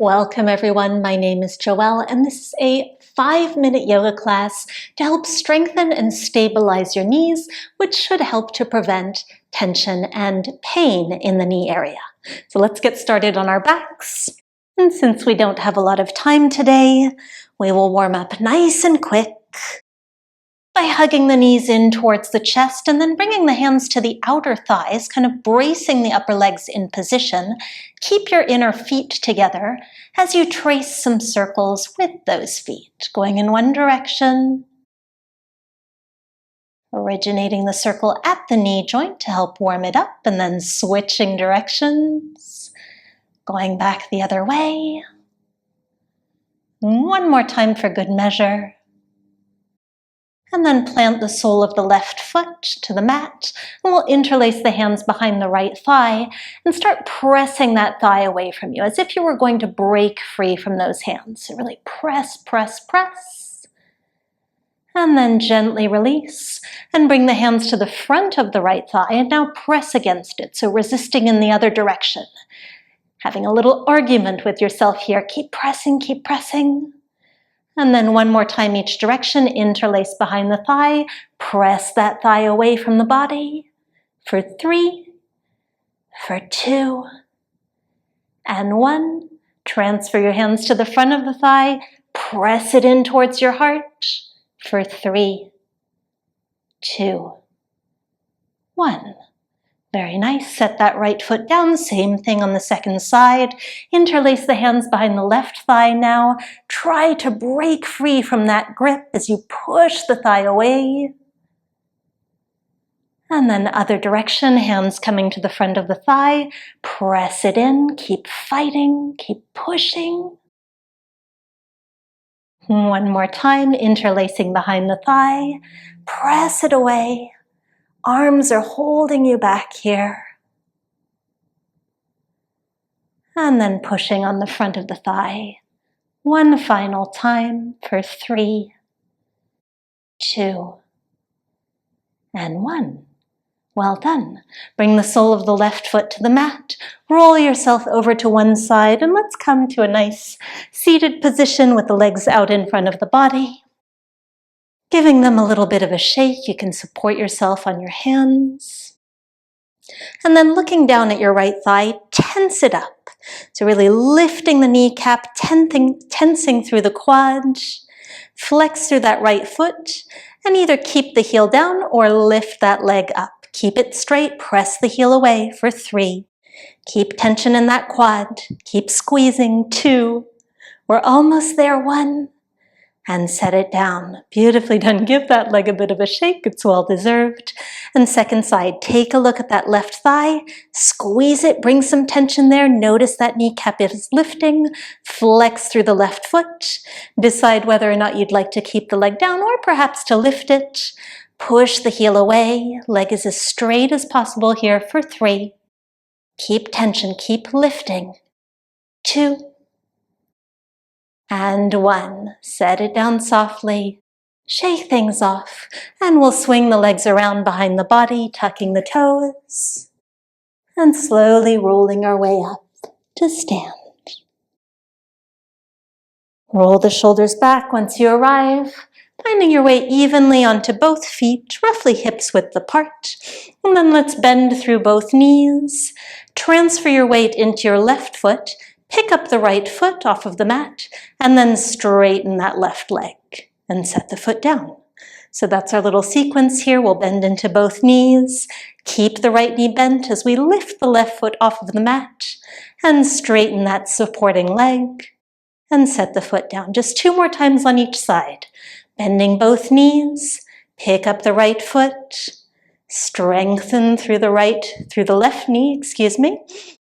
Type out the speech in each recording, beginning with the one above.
Welcome everyone, my name is Joelle and this is a 5-minute yoga class to help strengthen and stabilize your knees, which should help to prevent tension and pain in the knee area. So let's get started on our backs. And since we don't have a lot of time today, we will warm up nice and quick by hugging the knees in towards the chest and then bringing the hands to the outer thighs, kind of bracing the upper legs in position. Keep your inner feet together as you trace some circles with those feet, going in one direction, originating the circle at the knee joint to help warm it up, and then switching directions, going back the other way. One more time for good measure. And then plant the sole of the left foot to the mat, and we'll interlace the hands behind the right thigh and start pressing that thigh away from you as if you were going to break free from those hands. So really press, press, press. And then gently release and bring the hands to the front of the right thigh and now press against it, so resisting in the other direction. Having a little argument with yourself here. Keep pressing, keep pressing. And then one more time each direction, interlace behind the thigh, press that thigh away from the body for 3, for 2, and 1. Transfer your hands to the front of the thigh, press it in towards your heart for 3, 2, 1. Very nice. Set that right foot down. Same thing on the second side. Interlace the hands behind the left thigh now. Try to break free from that grip as you push the thigh away. And then other direction, hands coming to the front of the thigh. Press it in. Keep fighting. Keep pushing. One more time, interlacing behind the thigh. Press it away. Arms are holding you back here. And then pushing on the front of the thigh. One final time for 3, 2, and 1. Well done. Bring the sole of the left foot to the mat. Roll yourself over to one side and let's come to a nice seated position with the legs out in front of the body. Giving them a little bit of a shake, you can support yourself on your hands. And then looking down at your right thigh, tense it up. So really lifting the kneecap, tensing through the quad. Flex through that right foot and either keep the heel down or lift that leg up. Keep it straight, press the heel away for 3. Keep tension in that quad. Keep squeezing, 2. We're almost there, 1. And set it down. Beautifully done. Give that leg a bit of a shake. It's well deserved. And second side, take a look at that left thigh. Squeeze it. Bring some tension there. Notice that kneecap is lifting. Flex through the left foot. Decide whether or not you'd like to keep the leg down or perhaps to lift it. Push the heel away. Leg is as straight as possible here for 3. Keep tension. Keep lifting. 2. And 1. Set it down softly. Shake things off. And we'll swing the legs around behind the body, tucking the toes. And slowly rolling our way up to stand. Roll the shoulders back once you arrive, finding your way evenly onto both feet, roughly hips width apart. And then let's bend through both knees. Transfer your weight into your left foot. Pick up the right foot off of the mat and then straighten that left leg and set the foot down. So that's our little sequence here. We'll bend into both knees, keep the right knee bent as we lift the left foot off of the mat and straighten that supporting leg and set the foot down. Just 2 more times on each side. Bending both knees, pick up the right foot, strengthen through the left knee,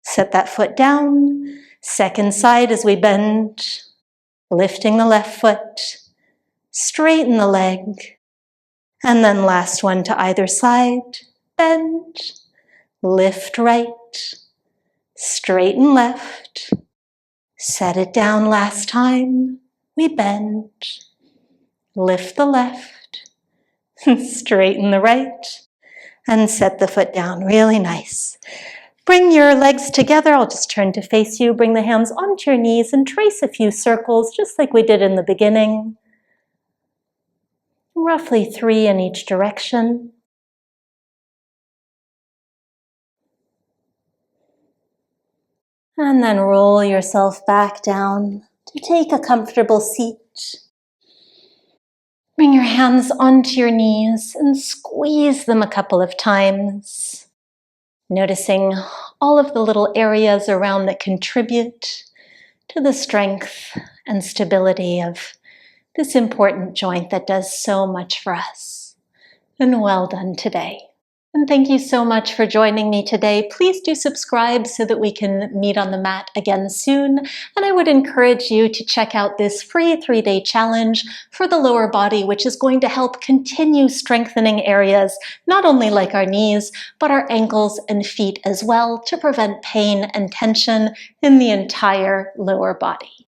set that foot down. Second side as we bend, lifting the left foot, straighten the leg, and then last one to either side, bend, lift right, straighten left, set it down last time, we bend, lift the left, straighten the right, and set the foot down. Really nice. Bring your legs together. I'll just turn to face you. Bring the hands onto your knees and trace a few circles, just like we did in the beginning. Roughly 3 in each direction. And then roll yourself back down to take a comfortable seat. Bring your hands onto your knees and squeeze them a couple of times, noticing all of the little areas around that contribute to the strength and stability of this important joint that does so much for us. And well done today. And thank you so much for joining me today. Please do subscribe so that we can meet on the mat again soon. And I would encourage you to check out this free 3-day challenge for the lower body, which is going to help continue strengthening areas, not only like our knees, but our ankles and feet as well, to prevent pain and tension in the entire lower body.